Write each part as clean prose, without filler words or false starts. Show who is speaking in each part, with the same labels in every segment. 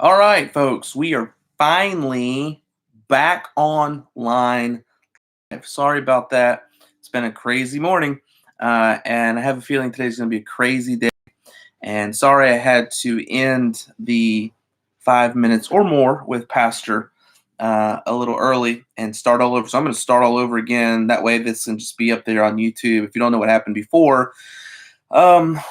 Speaker 1: All right, folks, we are finally back online. Sorry about that. It's been a crazy morning, and I have a feeling today's going to be a crazy day. And sorry I had to end the 5 minutes or more with Pastor a little early and start all over. So I'm going to start all over again. That way, this can just be up there on YouTube. If you don't know what happened before,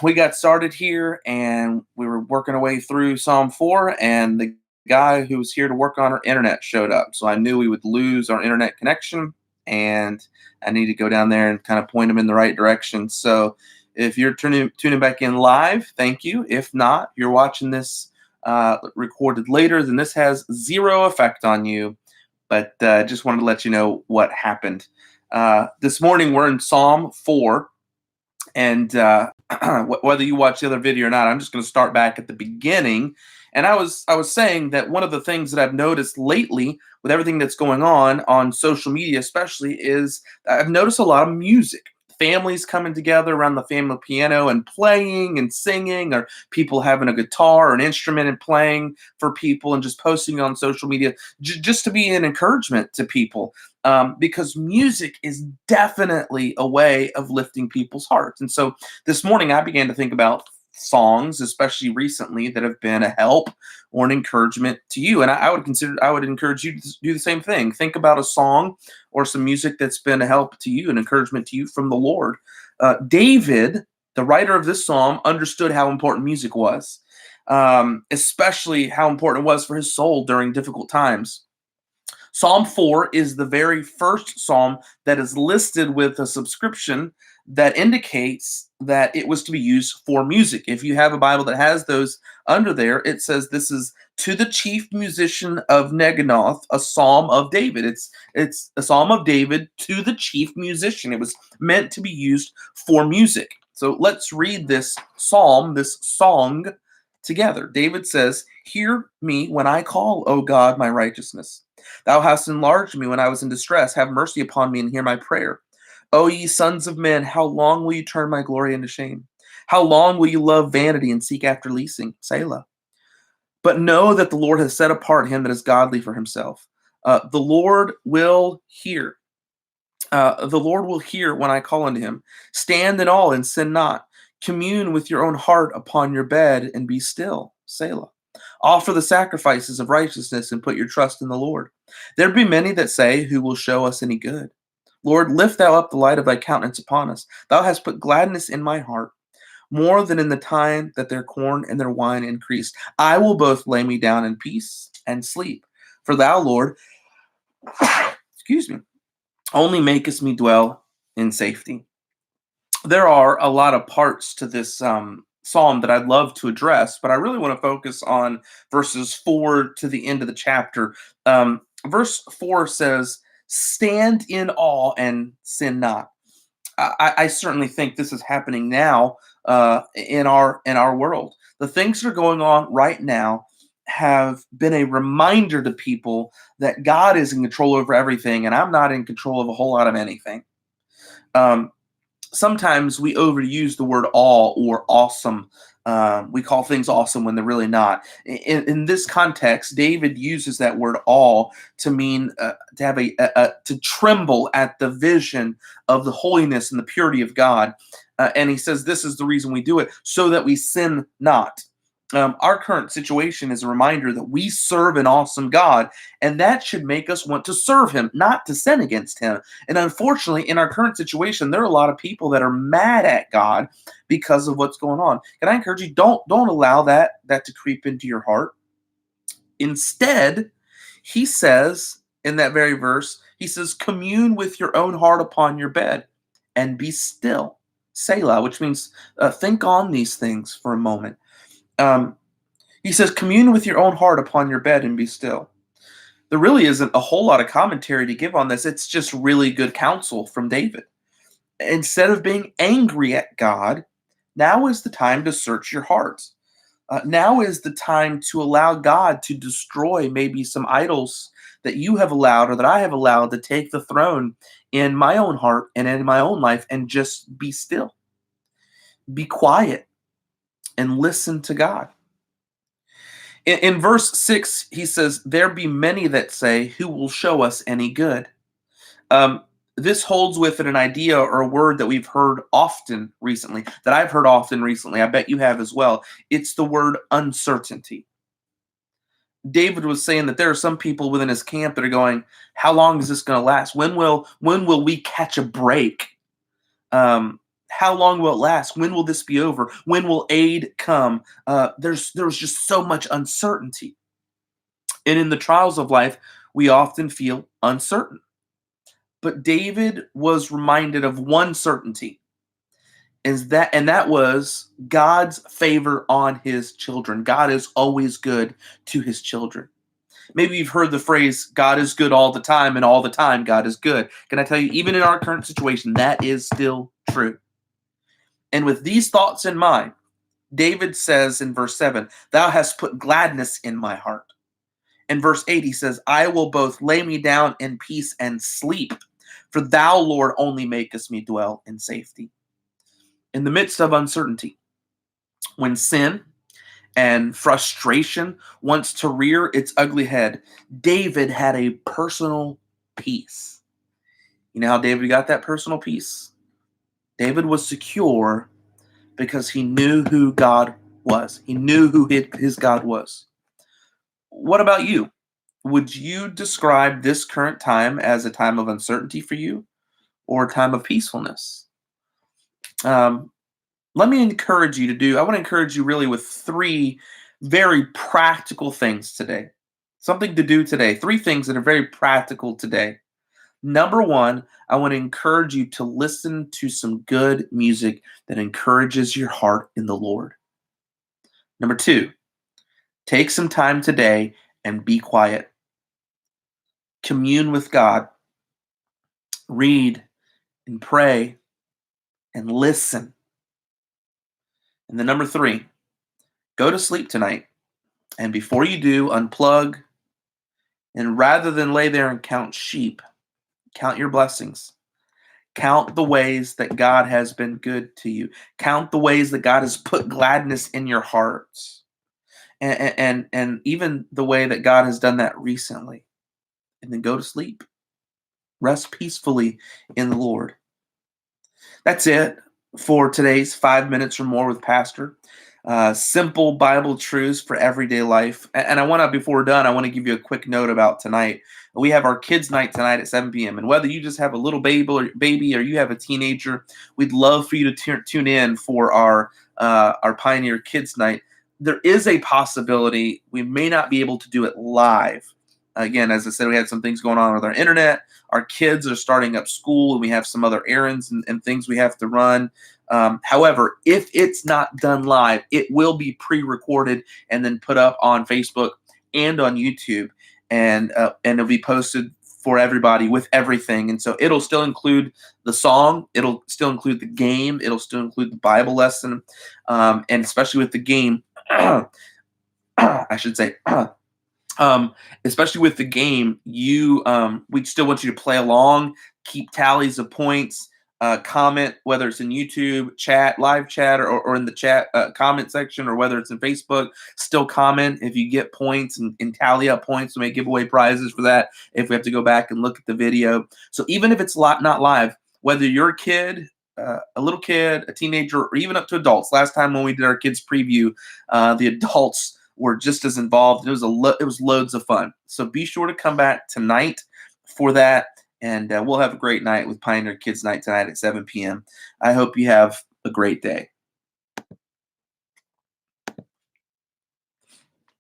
Speaker 1: we got started here and we were working our way through Psalm 4, and the guy who was here to work on our internet showed up. So I knew we would lose our internet connection, and I need to go down there and kind of point him in the right direction. So if you're tuning back in live, thank you. If not, you're watching this recorded later, then this has zero effect on you. But just wanted to let you know what happened. This morning, we're in Psalm 4. And whether you watch the other video or not, I'm just going to start back at the beginning. And I was saying that one of the things that I've noticed lately with everything that's going on social media, especially, is I've noticed a lot of music. Families coming together around the family piano and playing and singing, or people having a guitar or an instrument and playing for people and just posting on social media just to be an encouragement to people, because music is definitely a way of lifting people's hearts. And so this morning I began to think about songs, especially recently, that have been a help or an encouragement to you. And I would encourage you to do the same thing. Think about a song or some music that's been a help to you, an encouragement to you from the Lord. David, the writer of this psalm, understood how important music was, especially how important it was for his soul during difficult times. Psalm 4 is the very first psalm that is listed with a subscription that indicates that it was to be used for music. If you have a Bible that has those under there, it says this is to the chief musician of Neginoth, a psalm of David. It's a psalm of David to the chief musician. It was meant to be used for music. So let's read this psalm, this song together. David says, "Hear me when I call, O God, my righteousness. Thou hast enlarged me when I was in distress. Have mercy upon me and hear my prayer. O ye sons of men, how long will you turn my glory into shame? How long will you love vanity and seek after leasing? Selah. But know that the Lord has set apart him that is godly for himself. The Lord will hear. The Lord will hear when I call unto him. Stand in awe and sin not. Commune with your own heart upon your bed and be still. Selah. Offer the sacrifices of righteousness and put your trust in the Lord. There be many that say, who will show us any good? Lord, lift thou up the light of thy countenance upon us. Thou hast put gladness in my heart, more than in the time that their corn and their wine increased. I will both lay me down in peace and sleep. For thou, Lord, excuse me, only makest me dwell in safety." There are a lot of parts to this psalm that I'd love to address, but I really want to focus on verses 4 to the end of the chapter. Verse 4 says, "Stand in awe and sin not." I certainly think this is happening now in our world. The things that are going on right now have been a reminder to people that God is in control over everything, and I'm not in control of a whole lot of anything. Um, Sometimes we overuse the word awe or awesome. We call things awesome when they're really not. In this context, David uses that word awe to mean to have to tremble at the vision of the holiness and the purity of God. And he says this is the reason we do it, so that we sin not. Our current situation is a reminder that we serve an awesome God, and that should make us want to serve him, not to sin against him. And unfortunately, in our current situation, there are a lot of people that are mad at God because of what's going on. Can I encourage you, don't allow that to creep into your heart. Instead, he says in that very verse, he says, "Commune with your own heart upon your bed and be still." Selah, which means think on these things for a moment. Um, he says, "Commune with your own heart upon your bed and be still." There really isn't a whole lot of commentary to give on this. It's just really good counsel from David. Instead of being angry at God, now is the time to search your heart. Now is the time to allow God to destroy maybe some idols that you have allowed or that I have allowed to take the throne in my own heart and in my own life, and just be still. Be quiet and listen to God. In verse 6, he says, "There be many that say, who will show us any good?" Um, this holds with it an idea or a word that we've heard often recently, that I've heard often recently. I bet you have as well. It's the word uncertainty. David was saying that there are some people within his camp that are going, "How long is this going to last? When will we catch a break? How long will it last? When will this be over? When will aid come?" There's just so much uncertainty, and in the trials of life, we often feel uncertain. But David was reminded of one certainty, and that was God's favor on his children. God is always good to his children. Maybe you've heard the phrase, God is good all the time, and all the time God is good. Can I tell you, even in our current situation, that is still true. And with these thoughts in mind, David says in verse 7, "Thou hast put gladness in my heart." In verse 8, he says, "I will both lay me down in peace and sleep, for thou, Lord, only makest me dwell in safety." In the midst of uncertainty, when sin and frustration wants to rear its ugly head, David had a personal peace. You know how David got that personal peace? David was secure because he knew who God was. He knew who his God was. What about you? Would you describe this current time as a time of uncertainty for you or a time of peacefulness? Um, Let me encourage you to do, I want to encourage you really with three very practical things today. Something to do today. Three things that are very practical today. Number one, I want to encourage you to listen to some good music that encourages your heart in the Lord. Number two, take some time today and be quiet. Commune with God. Read and pray and listen. And then number three, go to sleep tonight. And before you do, unplug. And rather than lay there and count sheep, count your blessings. Count the ways that God has been good to you. Count the ways that God has put gladness in your hearts. And even the way that God has done that recently. And then go to sleep. Rest peacefully in the Lord. That's it for today's 5 minutes or more with Pastor. Simple Bible truths for everyday life. And I want to, before we're done, I want to give you a quick note about tonight. We have our kids' night tonight at 7 p.m. And whether you just have a little baby or you have a teenager, we'd love for you to tune in for our Pioneer Kids Night. There is a possibility we may not be able to do it live. Again, as I said, we had some things going on with our internet. Our kids are starting up school, and we have some other errands and things we have to run. However, if it's not done live, it will be pre-recorded and then put up on Facebook and on YouTube, and it'll be posted for everybody with everything. And so it'll still include the song, it'll still include the game, it'll still include the Bible lesson, and especially with the game, I should say. Especially with the game, we still want you to play along, keep tallies of points, comment, whether it's in YouTube, chat, live chat, or in the chat comment section, or whether it's in Facebook, still comment if you get points and tally up points. We may give away prizes for that if we have to go back and look at the video. So even if it's not live, whether you're a kid, a little kid, a teenager, or even up to adults. Last time when we did our kids preview, the adults were just as involved. It was loads of fun. So be sure to come back tonight for that, and we'll have a great night with Pioneer Kids Night tonight at 7 p.m. I hope you have a great day.